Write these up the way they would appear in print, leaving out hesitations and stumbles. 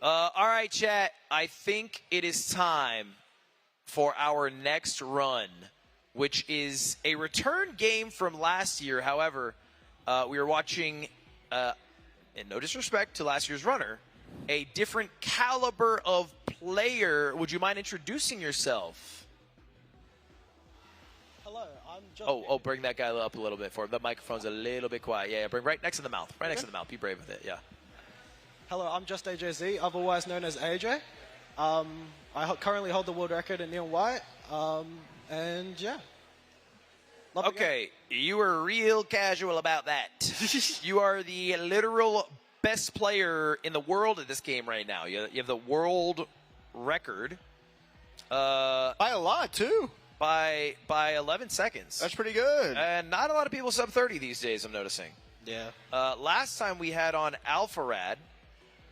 All right, chat. I think it is time for our next run, which is a return game from last year. However, we are watching, and no disrespect to last year's runner, a different caliber of player. Would you mind introducing yourself? Hello, I'm John. Oh, bring that guy up a little bit for him. The microphone's a little bit quiet. Yeah, bring right next to the mouth. Right next to the mouth. Be brave with it. Yeah. Hello, I'm JustAjz, otherwise known as AJ. I currently hold the world record in Neon White, and yeah. Love the game. Okay, you were real casual about that. You are the literal best player in the world at this game right now. You have the world record. By a lot, too. By 11 seconds. That's pretty good. And not a lot of people sub 30 these days, I'm noticing. Yeah. Last time we had on AlphaRad,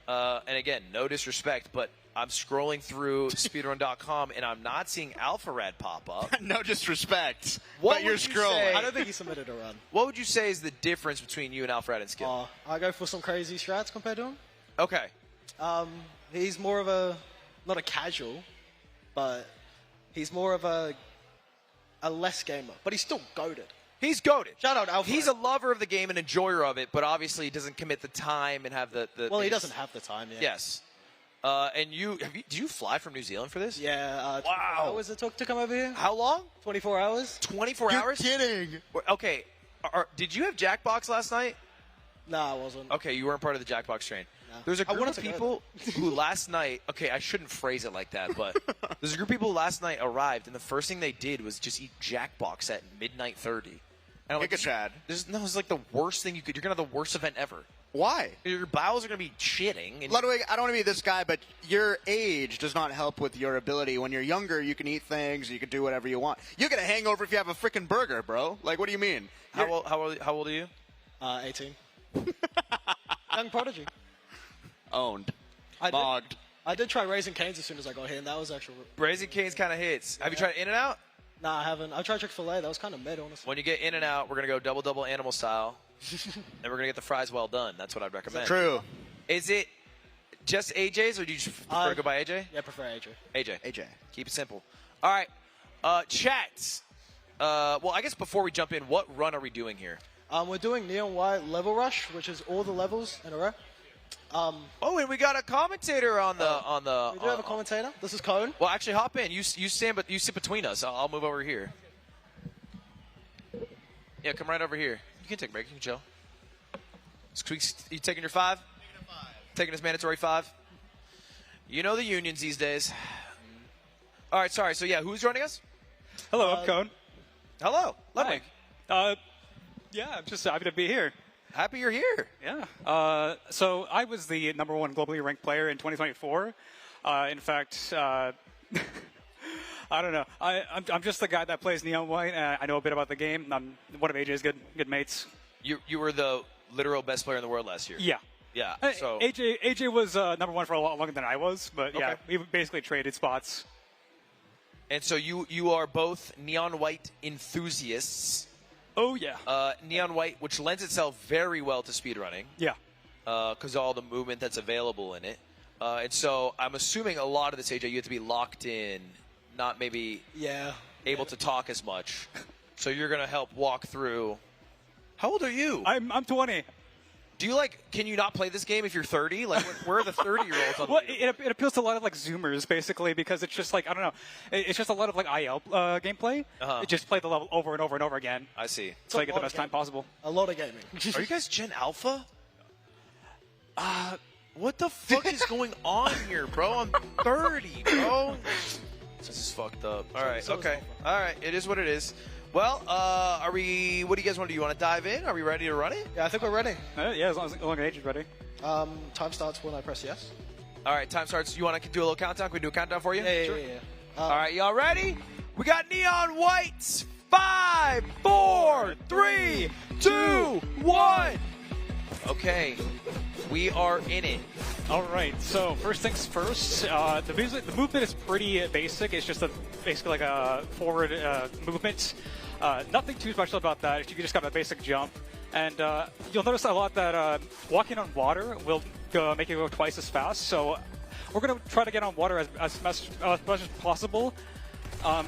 and again, no disrespect, but I'm scrolling through speedrun.com and I'm not seeing AlphaRad pop up. No disrespect. What but you're would you scrolling. say- I don't think he submitted a run. What would you say is the difference between you and AlphaRad in skill? I go for some crazy strats compared to him. Okay. He's more of a, not a casual, but he's more of a less gamer. But he's still goated. He's goated. Shout out AlphaRad. He's a lover of the game and enjoyer of it, but obviously he doesn't commit the time and have the Well, he doesn't have the time yet. Yes. And did you fly from New Zealand for this? Yeah. Wow. How was it took to come over here? How long? 24 hours? 24 You're hours? kidding. Okay. Did you have Jackbox last night? Nah, I wasn't. Okay, you weren't part of the Jackbox train. No. There's a I group wanted of to go people who last night, okay, I shouldn't phrase it like that, but there's a group of people who last night arrived, and the first thing they did was just eat Jackbox at midnight 30. And I'm like, Chad. it's like the worst thing you could. You're going to have the worst event ever. Why? Your bowels are going to be shitting. And Ludwig, I don't want to be this guy, but your age does not help with your ability. When you're younger, you can eat things, you can do whatever you want. You get a hangover if you have a freaking burger, bro. Like, what do you mean? how old are you? 18. Young prodigy. Owned. I did- Mogged. I did try Raising Cane's as soon as I got here, and that was actually... Raising Cane's kind of hits. Have you tried In-N-Out? Nah, I haven't. I tried Chick-fil-A. That was kind of mid, honestly. When you get In-N-Out, we're going to go double-double animal style, and we're going to get the fries well done. That's what I'd recommend. True. Is it just AJ's, or do you just prefer to go by AJ? Yeah, I prefer AJ. AJ. AJ. Keep it simple. All right. Chats. Well, I guess before we jump in, what run are we doing here? We're doing Neon White Level Rush, which is all the levels in a row. Oh, and we got a commentator on the. We do have a commentator. This is Cone. Well, actually, hop in. You stand, but you sit between us. I'll move over here. Yeah, come right over here. You can take a break. You can chill. You taking your 5? Taking his mandatory 5. You know the unions these days. All right, sorry. So yeah, who's joining us? Hello, I'm Cone. Hello, Ludwig. Yeah, I'm just happy to be here. Happy you're here. Yeah. So I was the #1 globally ranked player in 2024. In fact, I don't know. I'm just the guy that plays Neon White. I know a bit about the game. I'm one of AJ's good mates. You were the literal best player in the world last year. Yeah. Yeah. So AJ was #1 for a lot longer than I was, but yeah, Okay. we basically traded spots. And so you are both Neon White enthusiasts. Oh yeah. Neon White, which lends itself very well to speedrunning. Yeah. Because all the movement that's available in it. And so I'm assuming a lot of this, AJ, you have to be locked in, not maybe able to talk as much. So you're going to help walk through. How old are you? I'm 20. Do you can you not play this game if you're 30? Like, where are the 30-year-olds on the Well, leaderboard? it appeals to a lot of Zoomers basically because it's just I don't know, it's just a lot of IL gameplay. It just play the level over and over and over again. I see. So I get the best time possible. A lot of gaming. Are you guys Gen Alpha? What the fuck is going on here, bro? I'm 30, bro. This is fucked up. All right, So is okay. All right, it is what it is. Well, what do you guys want to do? You want to dive in? Are we ready to run it? Yeah, I think we're ready. Yeah, as long as AJ is ready. Time starts when I press yes. All right, time starts. You want to do a little countdown? Can we do a countdown for you? Yeah. All right, y'all ready? We got Neon Whites. 5, 4, 3, 2, 1. Okay, we are in it. All right, so first things first, the movement is pretty basic. It's just basically a forward movement. Nothing too special about that. You just got a basic jump. And you'll notice a lot that walking on water will make you go twice as fast. So we're going to try to get on water as much as possible. A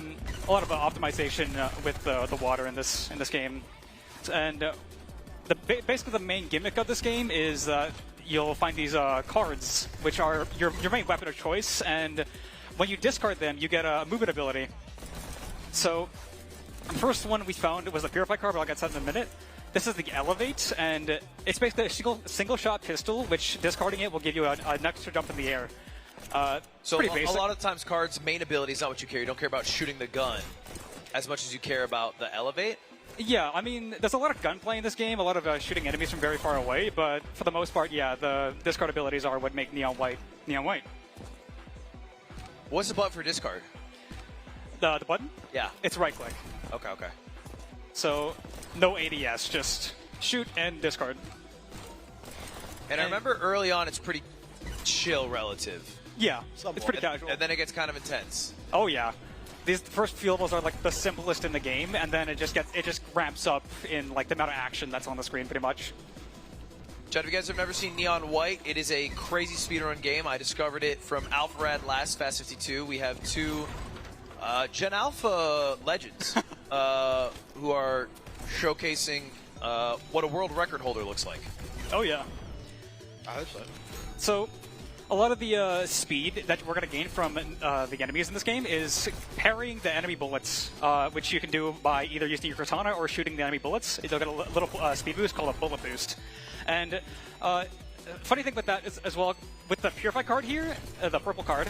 lot of optimization with the water in this game, and basically the main gimmick of this game is you'll find these cards, which are your main weapon of choice, and when you discard them, you get a movement ability. So the first one we found was the Purify card, but I'll get to that in a minute. This is the Elevate, and it's basically a single-shot pistol, which discarding it will give you an extra jump in the air. So pretty basic. A lot of times cards' main ability is not what you care. You don't care about shooting the gun as much as you care about the Elevate. Yeah, I mean, there's a lot of gunplay in this game, a lot of shooting enemies from very far away, but for the most part, yeah, the discard abilities are what make Neon White Neon White. What's the button for discard? The button? Yeah. It's right-click. Okay, okay. So, no ADS, just shoot and discard. And I remember early on it's pretty chill relative. Yeah, it's pretty casual. And then it gets kind of intense. Oh yeah. These first few levels are like the simplest in the game, and then it just ramps up in like the amount of action that's on the screen pretty much. Chad, if you guys have never seen Neon White, it is a crazy speedrun game. I discovered it from Alpharad last Fast 52. We have two Gen Alpha legends who are showcasing what a world record holder looks like. Oh yeah. I hope so. So, a lot of the speed that we're going to gain from the enemies in this game is parrying the enemy bullets, which you can do by either using your katana or shooting the enemy bullets. You'll get a little speed boost called a bullet boost. And funny thing with that is, as well, with the Purify card here, the purple card,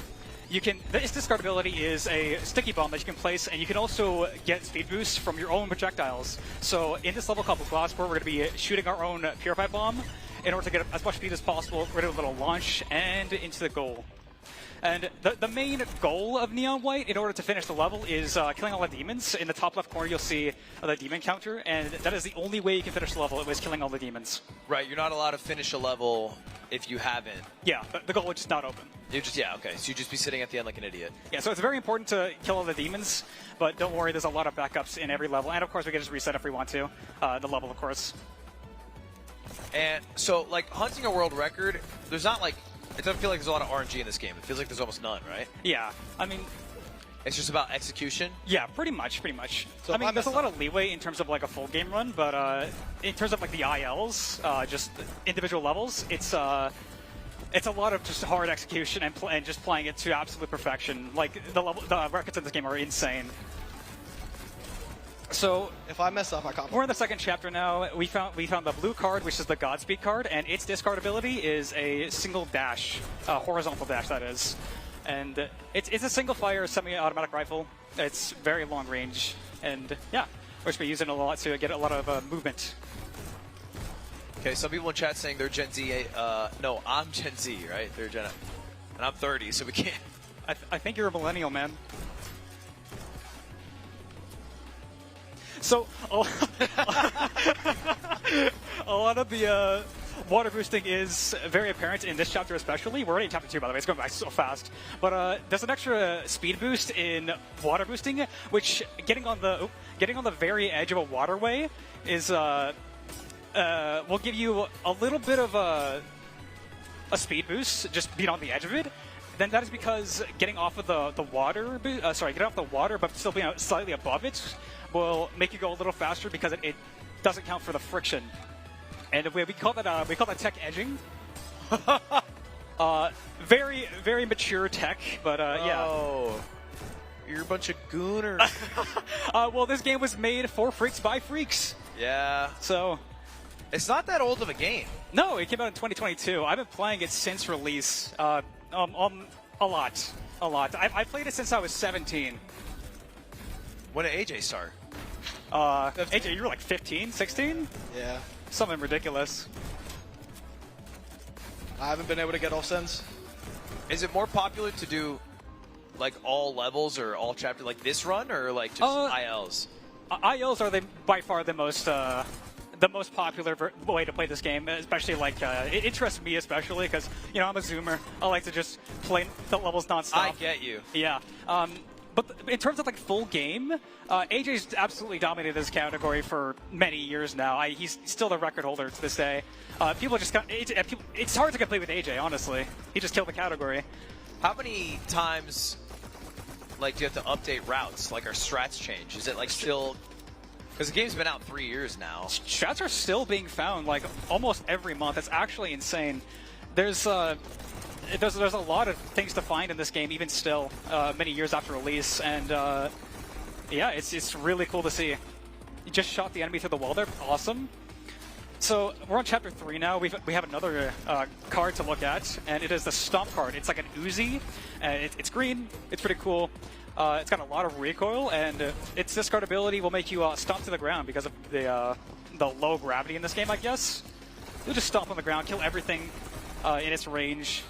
this discard ability is a sticky bomb that you can place, and you can also get speed boosts from your own projectiles. So in this level called Blastport, we're going to be shooting our own Purify bomb in order to get as much speed as possible, rid of a little launch, and into the goal. And the main goal of Neon White, in order to finish the level, is killing all the demons. In the top left corner, you'll see the demon counter, and that is the only way you can finish the level, is killing all the demons. Right, you're not allowed to finish a level if you haven't. Yeah, the goal is just not open. You just, yeah, okay, so you just be sitting at the end like an idiot. Yeah, so it's very important to kill all the demons, but don't worry, there's a lot of backups in every level, and of course we can just reset if we want to, the level, of course. And so, like, hunting a world record, there's not, like, it doesn't feel like there's a lot of RNG in this game. It feels like there's almost none, right? Yeah, I mean... It's just about execution? Yeah, pretty much. So I mean, there's a lot of leeway in terms of, like, a full game run, but in terms of, like, the ILs, just individual levels, it's a lot of just hard execution and just playing it to absolute perfection. Like, the records in this game are insane. So if I mess up, I can't. We're in the second chapter now. We found the blue card, which is the Godspeed card, and its discard ability is a single dash, horizontal dash that is, and it's a single fire semi-automatic rifle. It's very long range, and yeah, we're just using it a lot to get a lot of movement. Okay, some people in chat saying they're Gen Z. No, I'm Gen Z, right? They're Gen, and I'm 30, so we can't. I think you're a millennial, man. So, a lot of the water boosting is very apparent in this chapter especially. We're already in chapter 2, by the way. It's going by so fast. But there's an extra speed boost in water boosting, which getting on the very edge of a waterway is will give you a little bit of a speed boost, just being on the edge of it. Then that is because getting off of the water, getting off the water, but still being slightly above it, will make you go a little faster because it doesn't count for the friction. And we call that tech edging. Very, very mature tech, but yeah. Oh, you're a bunch of gooners. Well, this game was made for freaks by freaks. Yeah. So it's not that old of a game. No, it came out in 2022. I've been playing it since release. A lot. I played it since I was 17. When did AJ start? AJ, you were like 15, 16? Yeah. Something ridiculous. I haven't been able to get off since. Is it more popular to do like all levels or all chapters like this run, or like just ILs? ILs are by far the most popular way to play this game, especially like it interests me especially because I'm a zoomer. I like to just play the levels nonstop. I get you. Yeah. But in terms of like full game, AJ's absolutely dominated this category for many years now. He's still the record holder to this day. It's hard to compete with AJ, honestly. He just killed the category. How many times, like, do you have to update routes? Like, are strats change? Is it, like, still... Because the game's been out 3 years now. Strats are still being found, like, almost every month. It's actually insane. There's a lot of things to find in this game, even still, many years after release. And, yeah, it's really cool to see. You just shot the enemy through the wall there. Awesome. So we're on chapter 3 now. We have another card to look at, and it is the Stomp card. It's like an Uzi. It's green. It's pretty cool. It's got a lot of recoil, and its discard ability will make you stomp to the ground because of the low gravity in this game, I guess. You'll just stomp on the ground, kill everything in its range.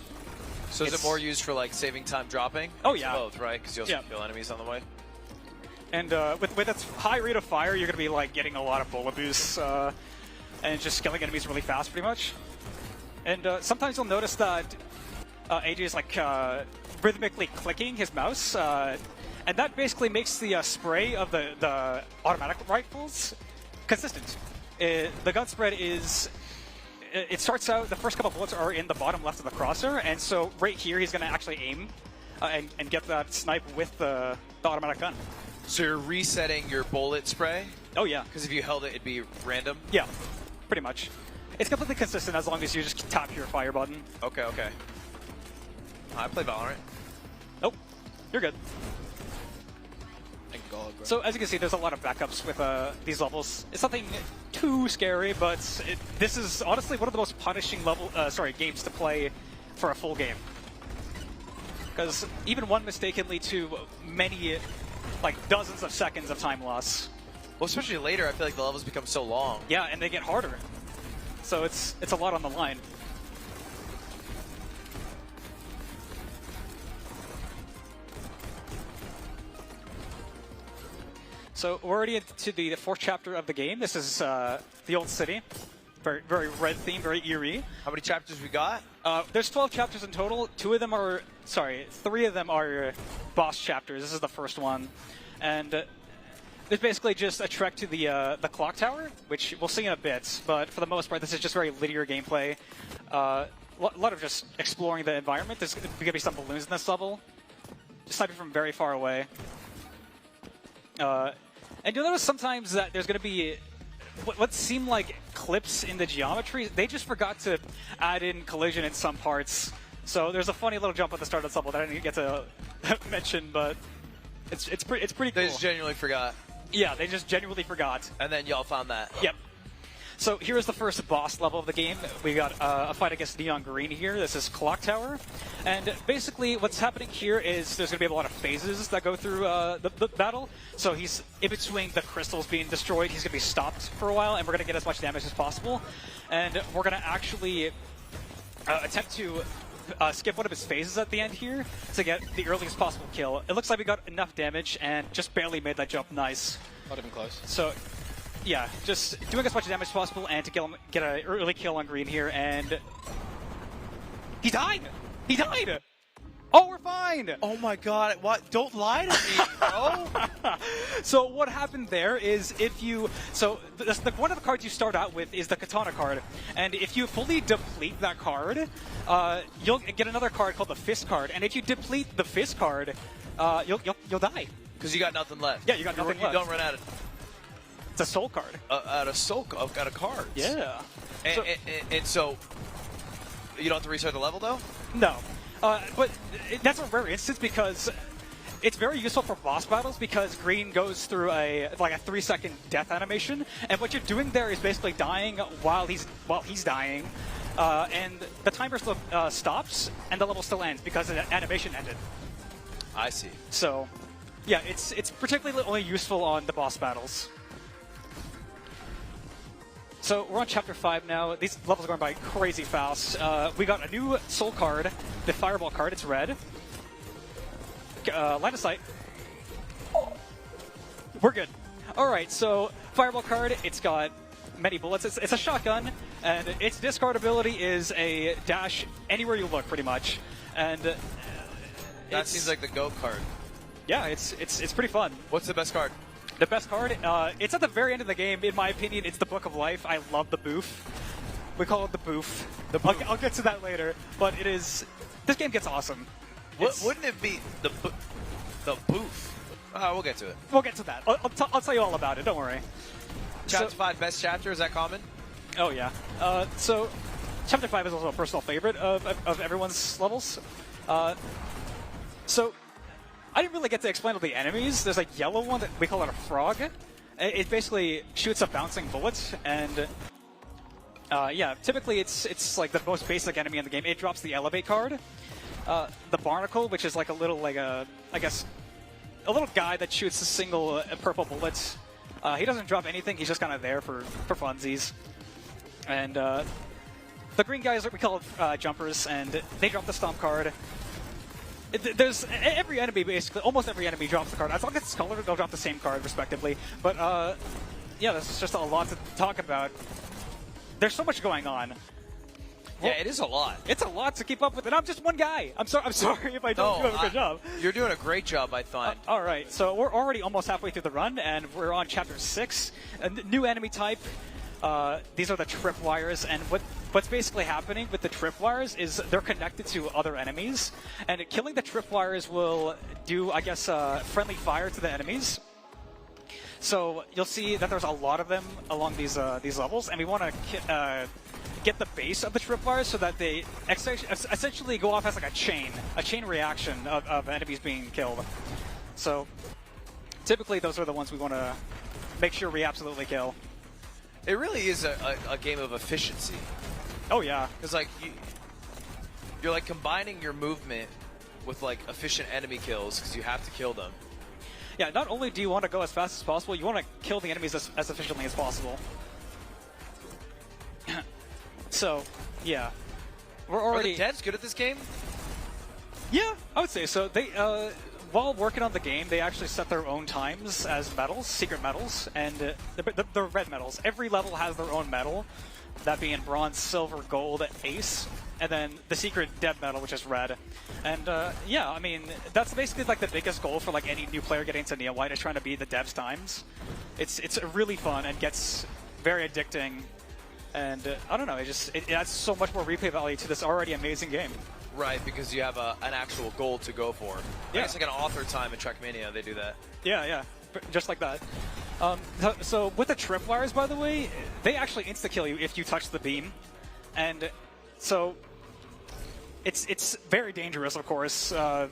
So is it more used for, like, saving time dropping? Oh, yeah. Both, right? Because you also kill enemies on the way. And with its high rate of fire, you're going to be, like, getting a lot of bullet boosts. And just killing enemies really fast, pretty much. And sometimes you'll notice that AJ is like rhythmically clicking his mouse, and that basically makes the spray of the automatic rifles consistent. The gun spread is, it starts out, the first couple bullets are in the bottom left of the crosshair, and so right here he's going to actually aim and get that snipe with the automatic gun. So you're resetting your bullet spray? Oh yeah. Because if you held it, it'd be random? Yeah. Pretty much. It's completely consistent as long as you just tap your fire button. Okay, okay. I play Valorant. Nope. You're good. Thank God, bro. So as you can see, there's a lot of backups with these levels. It's nothing too scary, but this is honestly one of the most punishing games to play for a full game. Because even one mistake can lead to many, like dozens of seconds of time loss. Well, especially later, I feel like the levels become so long. Yeah, and they get harder. So it's a lot on the line. So we're already into the 4th chapter of the game. This is the old city. Very, very red theme, very eerie. How many chapters we got? There's 12 chapters in total. 3 of them are boss chapters. This is the first one. And it's basically just a trek to the clock tower, which we'll see in a bit. But for the most part, this is just very linear gameplay. A lot of just exploring the environment. There's going to be some balloons in this level. Just sniping from very far away. And you'll notice sometimes that there's going to be what seem like clips in the geometry. They just forgot to add in collision in some parts. So there's a funny little jump at the start of this level that I didn't get to mention, but it's pretty cool. They just genuinely forgot. Yeah, they just genuinely forgot. And then y'all found that. Yep. So here's the first boss level of the game. We got a fight against Neon Green here. This is Clock Tower. And basically what's happening here is there's going to be a lot of phases that go through the battle. So he's in between the crystals being destroyed. He's going to be stopped for a while, and we're going to get as much damage as possible. And we're going to actually attempt to skip one of his phases at the end here to get the earliest possible kill. It looks like we got enough damage and just barely made that jump nice. Not even close. So, yeah, just doing as much damage as possible and to get an early kill on Green here, and he died! He died! Oh, we're fine! Oh my god, what? Don't lie to me, bro! So what happened there is if you... So one of the cards you start out with is the Katana card, and if you fully deplete that card, you'll get another card called the Fist card, and if you deplete the Fist card, you'll die. Because you got nothing left. Yeah, you got nothing left. You don't run out of... It's a soul card. Out of soul, I've got a card. Yeah. And so, you don't have to restart the level, though? No. But that's a rare instance because it's very useful for boss battles because Green goes through a 3-second death animation, and what you're doing there is basically dying while he's dying, and the timer stops and the level still ends because the animation ended. I see. So, yeah, it's particularly only useful on the boss battles. So we're on chapter 5 now. These levels are going by crazy fast. We got a new soul card, the fireball card. It's red. Line of sight. We're good. All right, so fireball card. It's got many bullets. It's a shotgun, and its discard ability is a dash anywhere you look, pretty much. And that seems like the GO card. Yeah, it's pretty fun. What's the best card? The best card? It's at the very end of the game. In my opinion, it's the Book of Life. I love the boof. We call it the boof. I'll get to that later. But it is... This game gets awesome. Wouldn't it be the booth? We'll get to it. We'll get to that. I'll tell you all about it. Don't worry. Chapter 5 best chapter, is that common? Oh yeah. So Chapter 5 is also a personal favorite of everyone's levels. So I didn't really get to explain all the enemies. There's a yellow one that we call it a frog. It basically shoots a bouncing bullet, and yeah, typically it's like the most basic enemy in the game. It drops the elevate card. The barnacle, which is like a little, I guess, a little guy that shoots a single purple bullet. He doesn't drop anything. He's just kind of there for funsies. And the green guys, we call it jumpers, and they drop the stomp card. There's every enemy, basically, almost every enemy drops the card. As long as it's colored, they'll drop the same card, respectively. But yeah, there's just a lot to talk about. There's so much going on. Yeah, it is a lot. It's a lot to keep up with, and I'm just one guy. I'm sorry if I don't do a good job. You're doing a great job, I find. All right, so we're already almost halfway through the run, and we're on Chapter 6. A new enemy type. These are the tripwires, and what's basically happening with the tripwires is they're connected to other enemies, and killing the tripwires will do, I guess, friendly fire to the enemies. So you'll see that there's a lot of them along these levels, and we want to get the base of the tripwires so that they essentially go off as like a chain reaction of enemies being killed. So typically those are the ones we want to make sure we absolutely kill. It really is a game of efficiency. Oh yeah, because like you're like combining your movement with like efficient enemy kills because you have to kill them. Yeah, not only do you want to go as fast as possible, you want to kill the enemies as efficiently as possible. So, yeah. We're already... Are the devs good at this game? Yeah, I would say so. They, while working on the game, they actually set their own times as medals, secret medals, and they're red medals. Every level has their own medal, that being bronze, silver, gold, ace, and then the secret dev medal, which is red. And yeah, I mean, that's basically like the biggest goal for like any new player getting into Neon White is trying to beat the devs' times. It's really fun and gets very addicting. And I don't know, it adds so much more replay value to this already amazing game. Right, because you have an actual goal to go for. Yeah. It's like an author time in Trackmania, they do that. Yeah, just like that. So with the tripwires, by the way, they actually insta-kill you if you touch the beam. And so it's very dangerous, of course. You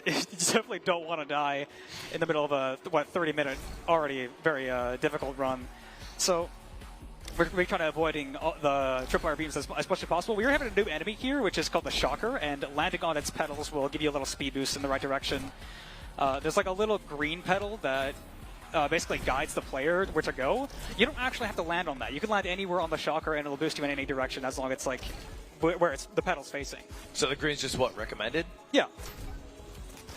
definitely don't want to die in the middle of a, 30-minute already very difficult run. So we're trying to avoiding the tripwire beams as much as possible. We are having a new enemy here, which is called the Shocker, and landing on its pedals will give you a little speed boost in the right direction. There's like a little green pedal that basically guides the player where to go. You don't actually have to land on that. You can land anywhere on the Shocker, and it'll boost you in any direction as long as it's like where it's the pedal's facing. So the green's just what, recommended? Yeah.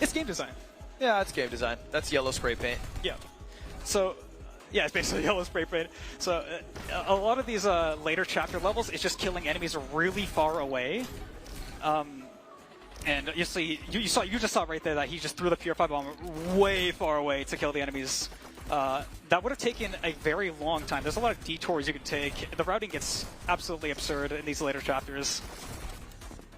It's game design. Yeah, it's game design. That's yellow spray paint. Yeah. So... yeah, it's basically yellow spray paint. So a lot of these later chapter levels is just killing enemies really far away. And you see, you just saw right there that he just threw the Purify Bomb way far away to kill the enemies. That would have taken a very long time. There's a lot of detours you can take. The routing gets absolutely absurd in these later chapters.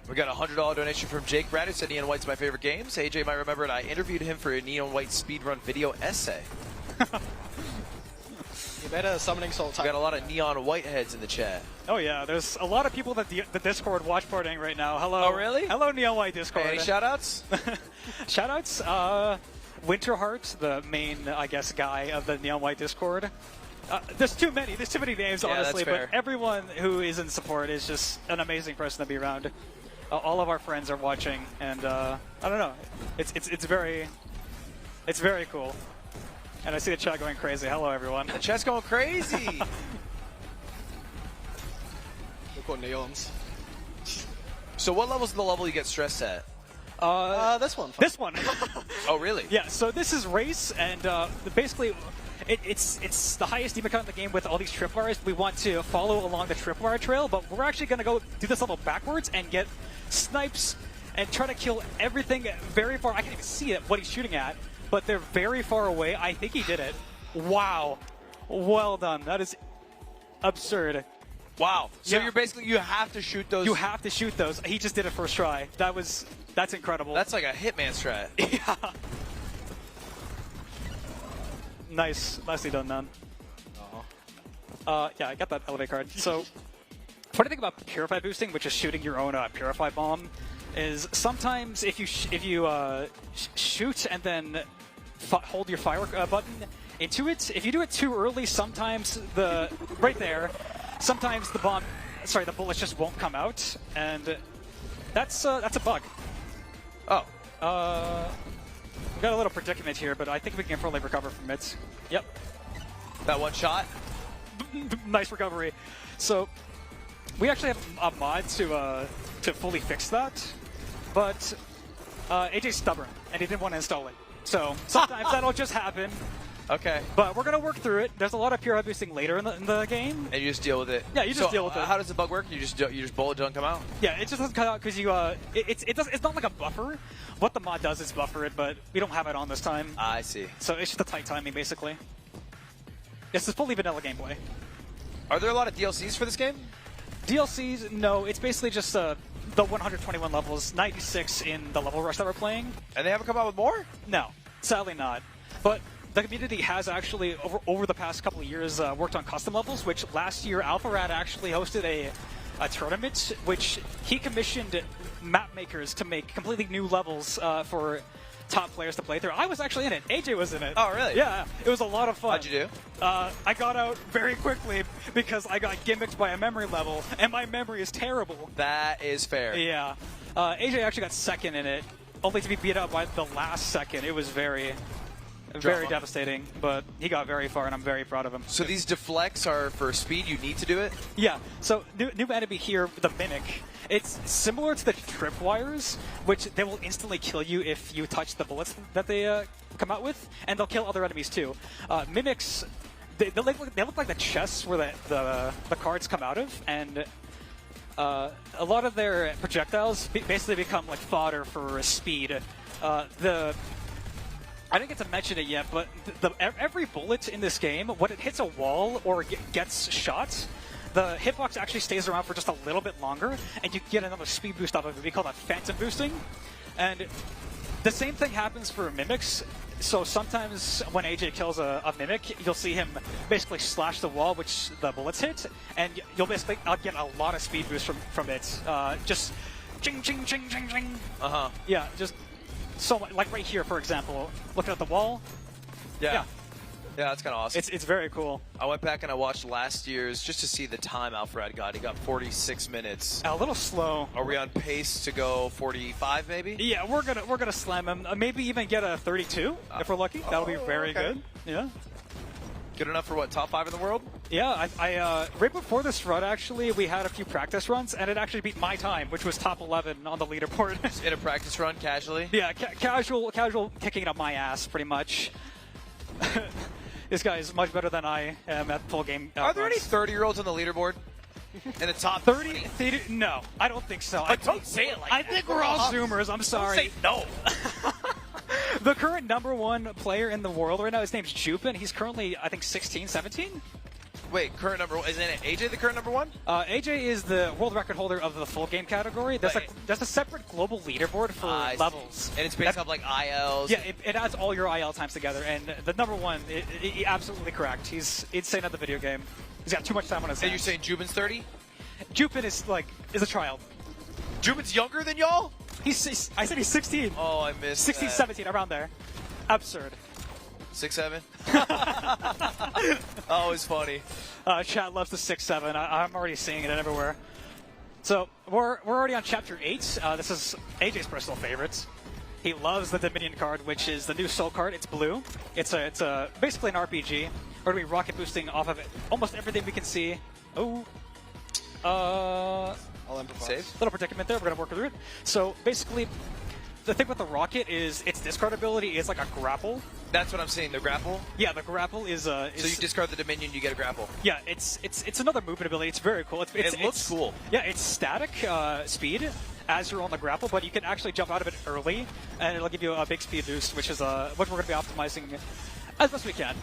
We got a $100 donation from Jake Brad, who said Neon White's my favorite games. AJ might remember it. I interviewed him for a Neon White speedrun video essay. You made a summoning soul type. We got a lot of Neon White heads in the chat. Oh yeah, there's a lot of people that the Discord watch partying right now. Hello. Oh really? Hello Neon White Discord. Any shoutouts? Shoutouts. Winterheart, the main, I guess, guy of the Neon White Discord. There's too many names, honestly, but everyone who is in support is just an amazing person to be around. All of our friends are watching, and I don't know, it's very cool. And I see the chat going crazy. Hello, everyone. The chat's going crazy. Look what neons. So what level's the level you get stressed at? This one. This one. Oh, really? Yeah, so this is race, and basically, it's the highest demon count in the game with all these tripwires. We want to follow along the tripwire trail, but we're actually going to go do this level backwards and get snipes and try to kill everything very far. I can't even see it, what he's shooting at, but they're very far away. I think he did it. Wow. Well done. That is absurd. Wow. So Yeah. you're basically, you have to shoot those. You have to shoot those. He just did it first try. That was That's incredible. That's like a Hitman strat. Yeah. Nice. Nicely done, man. Yeah, I got that elevate card. So, funny thing about Purify boosting, which is shooting your own Purify bomb, is sometimes if you shoot and then hold your fire button into it, if you do it too early, sometimes right there, sometimes the bullets just won't come out, and that's a bug. Oh. We got a little predicament here, but I think we can probably recover from it. Yep. That one shot? Nice recovery. So we actually have a mod to fully fix that, but AJ's stubborn and he didn't want to install it. So sometimes that'll just happen. Okay. But we're gonna work through it. There's a lot of pure boosting later in the game. And you just deal with it. Yeah, you just deal with it. How does the bug work? You just bullet don't come out. Yeah, it just doesn't come out because it's not like a buffer. What the mod does is buffer it, but we don't have it on this time. I see. So it's just a tight timing basically. This is fully vanilla gameplay. Are there a lot of DLCs for this game? DLCs? No, it's basically just the 121 levels, 96 in the level rush that we're playing. And they haven't come out with more? No, sadly not. But the community has actually, over the past couple of years, worked on custom levels, which last year AlphaRad actually hosted a tournament, which he commissioned map makers to make completely new levels for top players to play through. I was actually in it. AJ was in it. Oh, really? Yeah, it was a lot of fun. How'd you do? I got out very quickly because I got gimmicked by a memory level, and my memory is terrible. That is fair. Yeah. AJ actually got second in it, only to be beat up by the last second. It was very devastating, but he got very far, and I'm very proud of him. So these deflects are for speed? You need to do it? Yeah. So new enemy here, the Mimic. It's similar to the tripwires, which they will instantly kill you if you touch the bullets that they come out with, and they'll kill other enemies too. Mimics, they look like the chests where the cards come out of, and a lot of their projectiles basically become like fodder for speed. I didn't get to mention it yet, but every bullet in this game, when it hits a wall or gets shot, the hitbox actually stays around for just a little bit longer, and you get another speed boost off of it. We call that phantom boosting. And the same thing happens for mimics. So sometimes when AJ kills a mimic, you'll see him basically slash the wall, which the bullets hit, and you'll basically get a lot of speed boost from it. Just ching, ching, ching, ching, ching. Uh-huh. Yeah, just so much. Like right here, for example, looking at the wall. Yeah. Yeah, that's kind of awesome. It's very cool. I went back and I watched last year's just to see the time AlphaRad got. He got 46 minutes. A little slow. Are we on pace to go 45 maybe? Yeah, we're gonna slam him. Maybe even get a 32 if we're lucky. That'll be very good. Yeah. Good enough for what, top 5 in the world? Yeah, I right before this run, actually, we had a few practice runs, and it actually beat my time, which was top 11 on the leaderboard. In a practice run, casually? Yeah, casual kicking it up my ass, pretty much. This guy is much better than I am at full game. Are there any 30-year-olds on the leaderboard? In the top 30? No, I don't think so. Don't say it like I that. think we're all Zoomers. I'm sorry. Don't say no. The current #1 player in the world right now, his name's Jupin. He's currently, I think, 16, 17? Wait, current number one? Isn't it AJ the current #1? AJ is the world record holder of the full game category. There's a separate global leaderboard for levels. And it's based off like ILs? Yeah, it adds all your IL times together. And the #1, he absolutely correct. He's insane at the video game. He's got too much time on his hands. And you're saying Jubin's 30? Jupin is a child. Jubin's younger than y'all? I said he's 16. Oh, I missed 16, that. 17, around there. Absurd. 6'7"? Always funny. Chat loves the 6'7". I'm already seeing it everywhere. So we're already on chapter 8. This is AJ's personal favorites. He loves the Dominion card, which is the new Soul card. It's blue. It's basically an RPG. We're gonna be rocket boosting off of it. Almost everything we can see. Oh. I'll improvise. Save? Little predicament there. We're gonna work through it. So basically, the thing with the rocket is its discard ability is like a grapple. That's what I'm saying, the grapple? Yeah, the grapple is so you discard the Dominion, you get a grapple. Yeah, it's another movement ability. It's very cool. It looks cool. Yeah, it's static speed as you're on the grapple, but you can actually jump out of it early, and it'll give you a big speed boost, which is what we're going to be optimizing as best we can.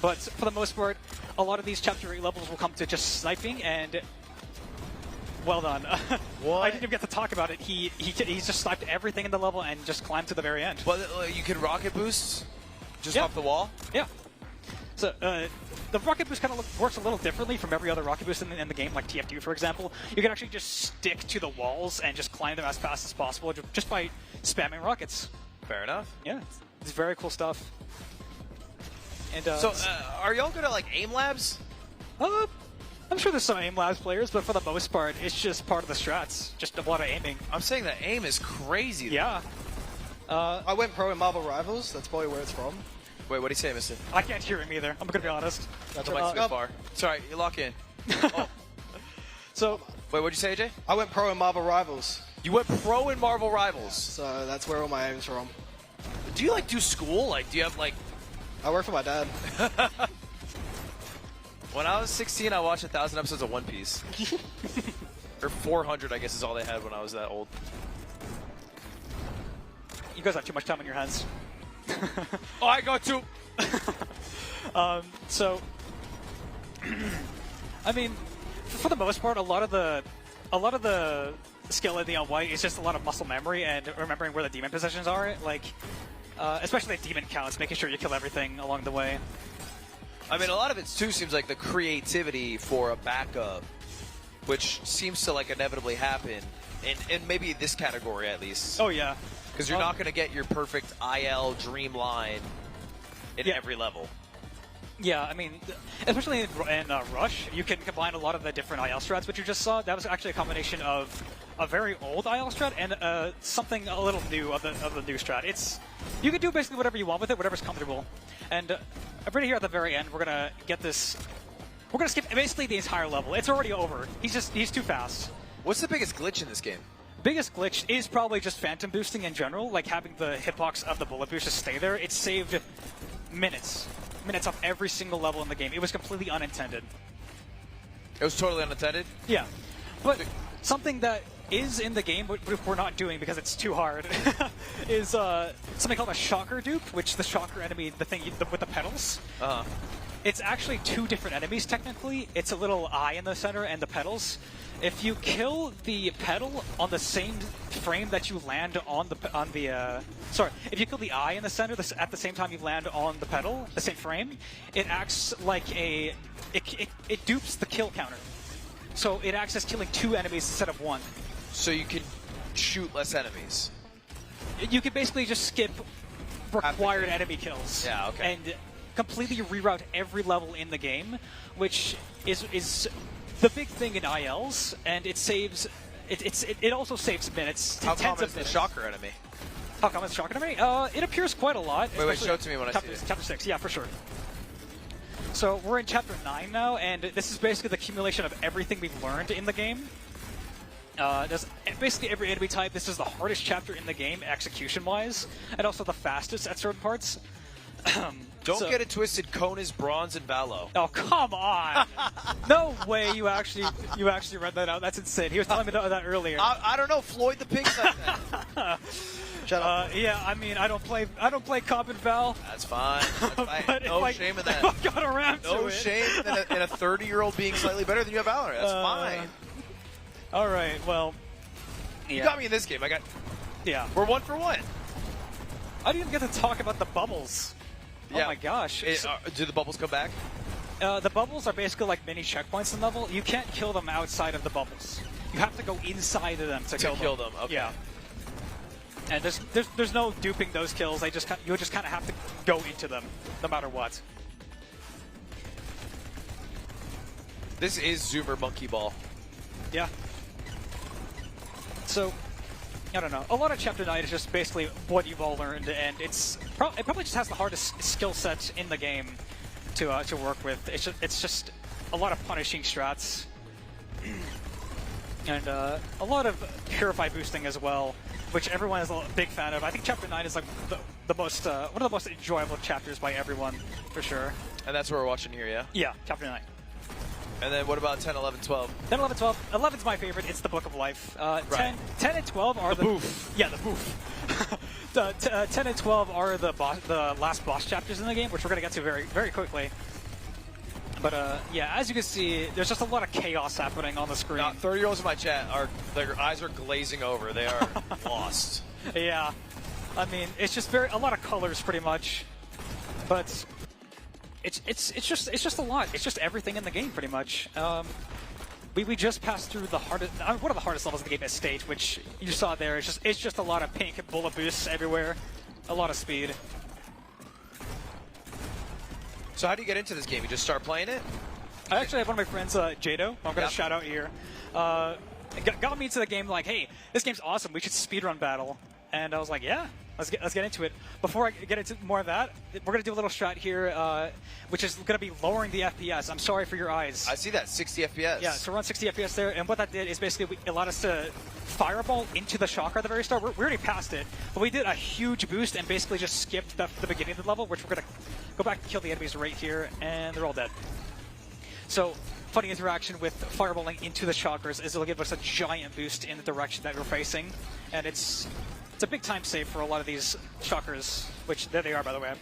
But for the most part, a lot of these Chapter 8 levels will come to just sniping, and well done. What? I didn't even get to talk about it. He just sniped everything in the level and just climbed to the very end. But you can rocket boost just Yeah. off the wall? Yeah. So the rocket boost kind of works a little differently from every other rocket boost in the game, like TF2, for example. You can actually just stick to the walls and just climb them as fast as possible just by spamming rockets. Fair enough. Yeah, it's very cool stuff. And So, are y'all good at, like, aim labs? I'm sure there's some aim labs players, but for the most part, it's just part of the strats. Just a lot of aiming. I'm saying that aim is crazy. Yeah. I went pro in Marvel Rivals. That's probably where it's from. Wait, what do you say, mister? I can't hear him either. I'm gonna be honest. That's The mic's too far. Sorry, you lock in. Oh. So, Wait, what'd you say, AJ? I went pro in Marvel Rivals. You went pro in Marvel Rivals. So that's where all my aim's from. Do you, like, do school? Like, do you have, like... I work for my dad. When I was 16, I watched 1,000 episodes of One Piece. Or 400, I guess, is all they had when I was that old. you guys have too much time on your hands. Oh, I got two! So, I mean, for the most part, a lot of the skill in Neon White is just a lot of muscle memory and remembering where the demon positions are. Like, especially the demon counts, making sure you kill everything along the way. I mean, a lot of it, too, seems like the creativity for a backup, which seems to, like, inevitably happen, in maybe this category, at least. Oh yeah, Because you're not going to get your perfect IL dream line in Yeah. every level. yeah. I mean, especially in Rush, you can combine a lot of the different IL strats, which you just saw. That was actually a combination of a very old IL strat and something a little new of the new strat. You can do basically whatever you want with it, whatever's comfortable. And right here at the very end, we're gonna get this. We're gonna skip basically the entire level. It's already over. He's too fast. What's the biggest glitch in this game? Biggest glitch is probably just phantom boosting in general, like having the hitbox of the bullet boost just stay there. It saved minutes off every single level in the game. It was completely unintended. It was totally unintended? Yeah, but something that is in the game, but we're not doing because it's too hard, is something called a shocker dupe, which the shocker enemy, the thing with the pedals. Uh-huh. It's actually two different enemies technically. It's a little eye in the center and the pedals. If you kill the pedal on the same frame that you land if you kill the eye in the center at the same time you land on the pedal, the same frame, it acts like it dupes the kill counter. So it acts as killing two enemies instead of one. So you can shoot less enemies. You can basically just skip required enemy kills. Yeah, okay. And completely reroute every level in the game, which is the big thing in ILs, and it saves. It also saves minutes. How tens common of is the minutes. shocker enemy? How common is the shocker enemy? It appears quite a lot. Wait, especially show it to me when I see chapter, it. Chapter 6, yeah, for sure. So we're in chapter 9 now, and this is basically the accumulation of everything we've learned in the game. There's basically every enemy type. This is the hardest chapter in the game, execution-wise, and also the fastest at certain parts. Don't get it twisted. Cone is bronze and Valo. Oh, come on! No way you actually read that out. That's insane. He was telling me that earlier. I don't know. Floyd the Pig said that. Shut up. Yeah, I mean, I don't play Comp and Val. That's fine. That's fine. But No if shame in if I that. got around to No it. shame in a 30-year-old being slightly better than you at Valorant. That's fine. All right, well, yeah. You got me in this game. Yeah. We're 1 for 1. I didn't even get to talk about the bubbles. Yeah. Oh my gosh. Do the bubbles come back? The bubbles are basically like mini checkpoints in the level. You can't kill them outside of the bubbles. You have to go inside of them to kill them. Okay. Yeah. And there's no duping those kills. You just kind of have to go into them, no matter what. This is Zoomer Monkey Ball. Yeah. So, I don't know. A lot of Chapter 9 is just basically what you've all learned, and it probably just has the hardest skill set in the game to work with. It's just a lot of punishing strats, and a lot of purify boosting as well, which everyone is a big fan of. I think Chapter 9 is like the most one of the most enjoyable chapters by everyone, for sure. And that's what we're watching here, yeah? Yeah, Chapter 9. And then what about 10, 11, 12? 10, 11, 12. 11's my favorite. It's the Book of Life. Right. 10 and 12 are the boof. Yeah, the boof. 10 and 12 are the last boss chapters in the game, which we're going to get to very, very quickly. But yeah, as you can see, there's just a lot of chaos happening on the screen. 30-year-olds in my chat their eyes are glazing over. They are lost. Yeah, I mean, it's just a lot of colors, pretty much. But it's just a lot. It's just everything in the game, pretty much. We just passed through the hardest, one of the hardest levels of the game is Stage, which you saw there. It's just a lot of pink bullet boosts everywhere, a lot of speed. So how do you get into this game? You just start playing it? I actually have one of my friends, Jado, I'm going to shout out here, got me into the game like, hey, this game's awesome, we should speedrun battle. And I was like, yeah, let's get into it. Before I get into more of that, we're going to do a little strat here, which is going to be lowering the FPS. I'm sorry for your eyes. I see that, 60 FPS. Yeah, so we're on 60 FPS there, and what that did is basically it allowed us to fireball into the chakra at the very start. We already passed it, but we did a huge boost and basically just skipped the beginning of the level, which we're going to go back and kill the enemies right here, and they're all dead. So, funny interaction with fireballing into the chakras is it'll give us a giant boost in the direction that we're facing, and it's a big time save for a lot of these chakras, which there they are, by the way.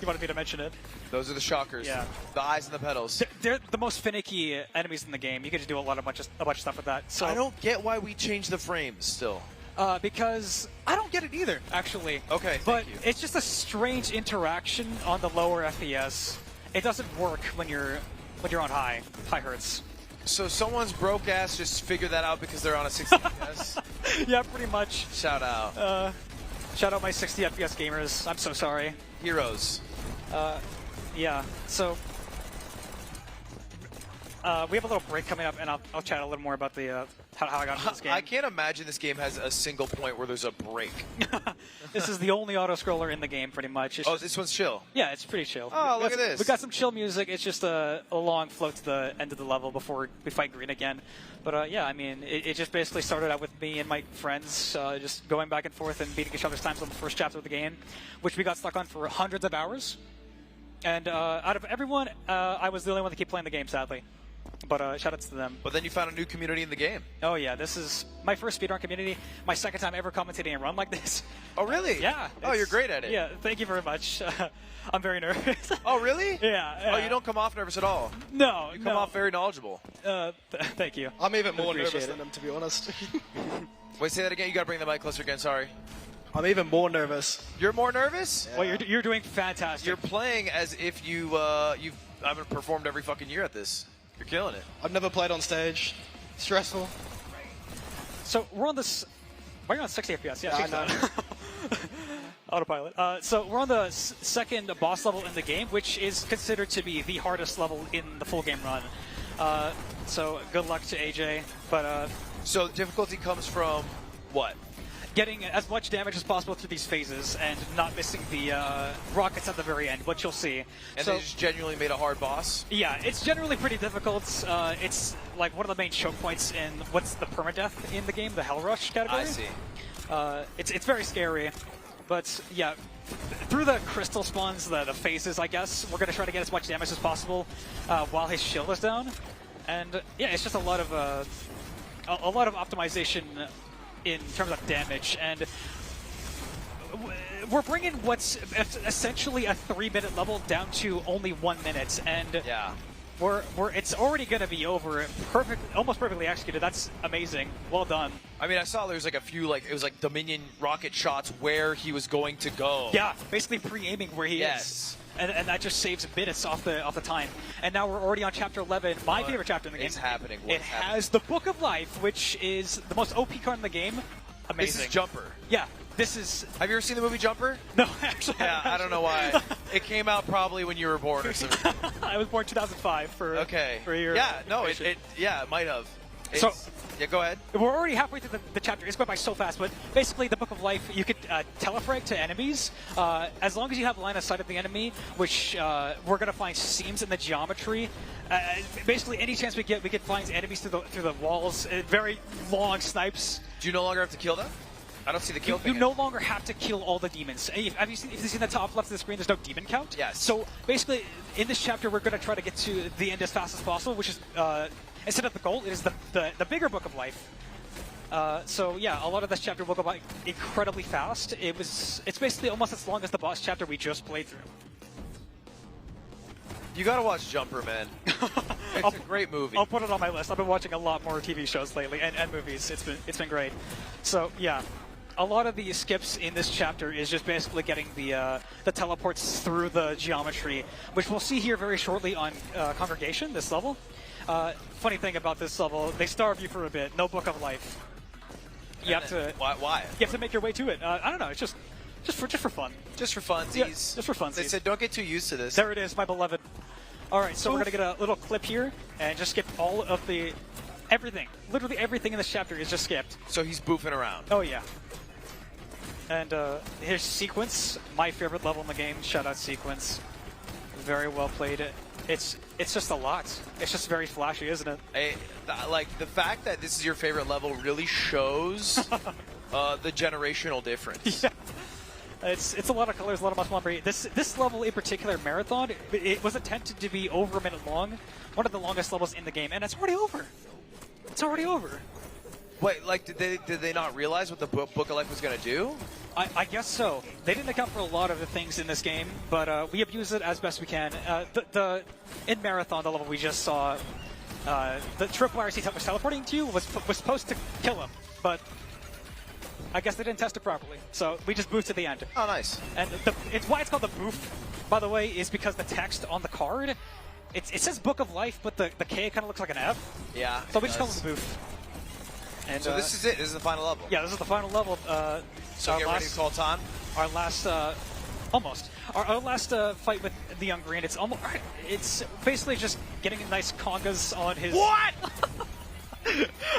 You wanted me to mention it. Those are the shockers. Yeah. The eyes and the pedals. They're the most finicky enemies in the game. You can just do a bunch of stuff with that. So I don't get why we changed the frames still. Because I don't get it either, actually. Okay, but thank you. it's just a strange interaction on the lower FPS. It doesn't work when you're on high hertz. So someone's broke ass just figured that out because they're on a 60 FPS? Yeah, pretty much. Shout out. Shout out my 60 FPS gamers. I'm so sorry. Heroes. Yeah, so we have a little break coming up, and I'll chat a little more about the how I got into this game. I can't imagine this game has a single point where there's a break. This is the only auto-scroller in the game, pretty much. It's This one's chill. Yeah, it's pretty chill. Oh, look at this. We got some chill music. It's just a long float to the end of the level before we fight Green again. But yeah, I mean, it just basically started out with me and my friends just going back and forth and beating each other's times on the first chapter of the game, which we got stuck on for hundreds of hours. And out of everyone, I was the only one to keep playing the game, sadly. But shout outs to them. But then you found a new community in the game. Oh yeah, this is my first speedrun community. My second time ever commentating a run like this. Oh really? Yeah. Oh, you're great at it. Yeah, thank you very much. I'm very nervous. Oh really? Yeah. Oh, you don't come off nervous at all. No. You come off very knowledgeable. Thank you. I'm even more Appreciate nervous it. than him, to be honest. Wait, say that again. You got to bring the mic closer again. Sorry. I'm even more nervous. You're more nervous? Yeah. Well, you're doing fantastic. You're playing as if you haven't performed every fucking year at this. You're killing it. I've never played on stage. Stressful. So we're on this. Why are you on 60 FPS? Yeah, I know. Autopilot. So we're on the second boss level in the game, which is considered to be the hardest level in the full game run. So good luck to AJ. But So difficulty comes from what? getting as much damage as possible through these phases and not missing the rockets at the very end, which you'll see. And so, they just genuinely made a hard boss? yeah, it's generally pretty difficult. It's like one of the main choke points in what's the permadeath in the game, the Hell Rush category. I see. It's very scary, but yeah, through the crystal spawns, the phases, I guess, we're gonna try to get as much damage as possible while his shield is down. And yeah, it's just a lot of optimization in terms of damage, and we're bringing what's essentially a 3-minute level down to only 1 minute, and Yeah. it's already going to be over. Almost perfectly executed. That's amazing. Well done. I mean, I saw there was like a few, it was like Dominion rocket shots where he was going to go. Yeah, basically pre-aiming where he Yes. is. And that just saves minutes off the time. And now we're already on chapter 11, my favorite chapter in the game. It's happening. It has the Book of Life, which is the most OP card in the game. Amazing. This is Jumper. Yeah, this is... Have you ever seen the movie Jumper? No, actually. Yeah, I don't know why. It came out probably when you were born or something. I was born 2005 for your Yeah, no, information. it might have. So- yeah, go ahead. We're already halfway through the chapter. It's going by so fast, but basically the Book of Life, you could telefrag to enemies as long as you have line of sight of the enemy, which we're going to find seams in the geometry. Basically, any chance we get, we can find enemies through the walls. Very long snipes. Do you no longer have to kill them? I don't see the kill thing. You no longer have to kill all the demons. Have you seen the top left of the screen? There's no demon count. Yes. So basically, in this chapter, we're going to try to get to the end as fast as possible, which is instead of the goal, it is the bigger Book of Life. So yeah, a lot of this chapter will go by incredibly fast. It's basically almost as long as the boss chapter we just played through. You gotta watch Jumper, man. It's a great movie. I'll put it on my list. I've been watching a lot more TV shows lately and movies. It's been great. So yeah, a lot of the skips in this chapter is just basically getting the teleports through the geometry, which we'll see here very shortly on Congregation. This level. Funny thing about this level, they starve you for a bit. No Book of Life. You have to. Why? You have to make your way to it. I don't know. It's just for fun. Just for funsies. Yeah, just for funsies. They said don't get too used to this. There it is, my beloved. All right, so we're gonna get a little clip here and just skip all of the everything. Literally everything in this chapter is just skipped. So he's boofing around. Oh yeah. And here's Sequence, my favorite level in the game. Shout out Sequence. Very well played. It's just a lot. It's just very flashy, isn't it? Like the fact that this is your favorite level really shows the generational difference. Yeah. It's a lot of colors, a lot of muscle memory. This level in particular, Marathon, it was intended to be over a minute long. One of the longest levels in the game, and it's already over. It's already over. Wait, like did they not realize what the Book of Life was gonna do? I guess so. They didn't account for a lot of the things in this game, but we abuse it as best we can. In Marathon, the level we just saw, the tripwire he was teleporting to was supposed to kill him, but I guess they didn't test it properly, so we just boofed to the end. Oh, nice. And it's why it's called the boof, by the way, is because the text on the card, it says Book of Life, but the K kind of looks like an F. Yeah. So we just call it the boof. And, so this is it. This is the final level. Yeah, this is the final level. So get ready to call time. Our last, almost. Our last fight with the Young Green. It's basically just getting nice congas on his. What?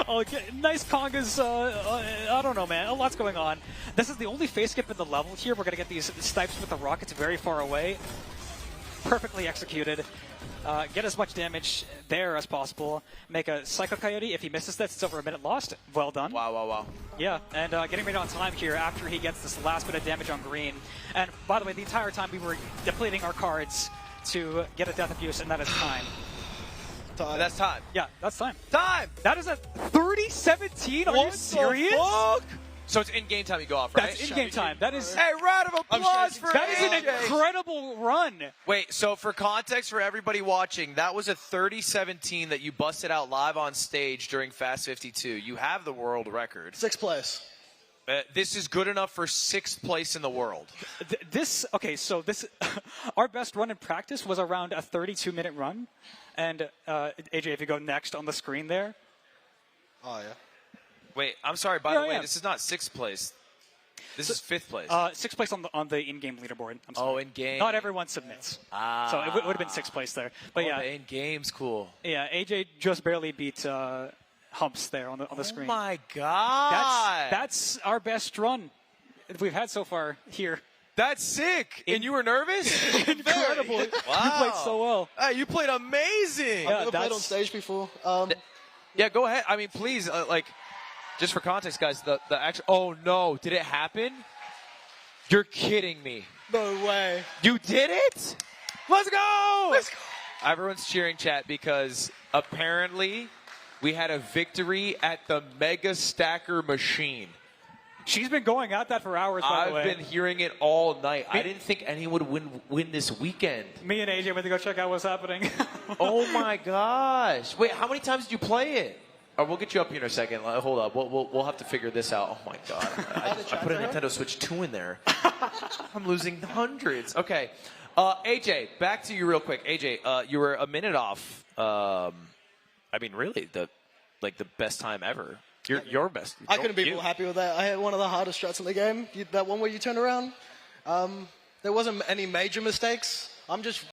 Oh, nice congas. I don't know, man. A lot's going on. This is the only phase skip in the level here. We're gonna get these snipes with the rockets very far away. Perfectly executed. Get as much damage there as possible. Make a Psycho Coyote. If he misses this, it's over a minute lost. Well done. Wow. Yeah, and getting right on time here after he gets this last bit of damage on green. And by the way, the entire time we were depleting our cards to get a Death Abuse, and that is time. That's time. Yeah, that's time. Time! That is a 30-17? Are you serious? Fuck? So it's in-game time you go off, right? That's in-game time. That is... Hey, round of applause for That is an AJ. incredible run. Wait, so for context for everybody watching, that was a 30-17 that you busted out live on stage during Fast 52. You have the world record. 6th place. This is good enough for 6th place in the world. Our best run in practice was around a 32-minute run. And AJ, if you go next on the screen there. Oh, yeah. Wait, I'm sorry, by the way, this is not 6th place. This is 5th place. 6th place on the in-game leaderboard. I'm sorry. Oh, in-game. Not everyone submits. So it would have been 6th place there. But yeah. The in-game's cool. Yeah, AJ just barely beat Humps there on the screen. Oh my god! That's our best run we've had so far here. That's sick! And you were nervous? Incredible. Wow. You played so well. Hey, you played amazing! I've never played on stage before. Yeah, go ahead. I mean, please, just for context, guys, the actual... Oh, no. Did it happen? You're kidding me. No way. You did it? Let's go! Let's go! Everyone's cheering, chat, because apparently we had a victory at the Mega Stacker Machine. She's been going at that for hours, by the way. I've been hearing it all night. I didn't think anyone would win this weekend. Me and AJ went to go check out what's happening. Oh, my gosh. Wait, how many times did you play it? We'll get you up here in a second. Hold up. We'll have to figure this out. Oh, my God. I put a Nintendo Switch 2 in there. I'm losing hundreds. Okay. AJ, back to you real quick. AJ, you were a minute off. I mean, really, the best time ever. Your best. I couldn't be more happy with that. I had one of the hardest strats in the game. That one where you turn around. There wasn't any major mistakes. I'm just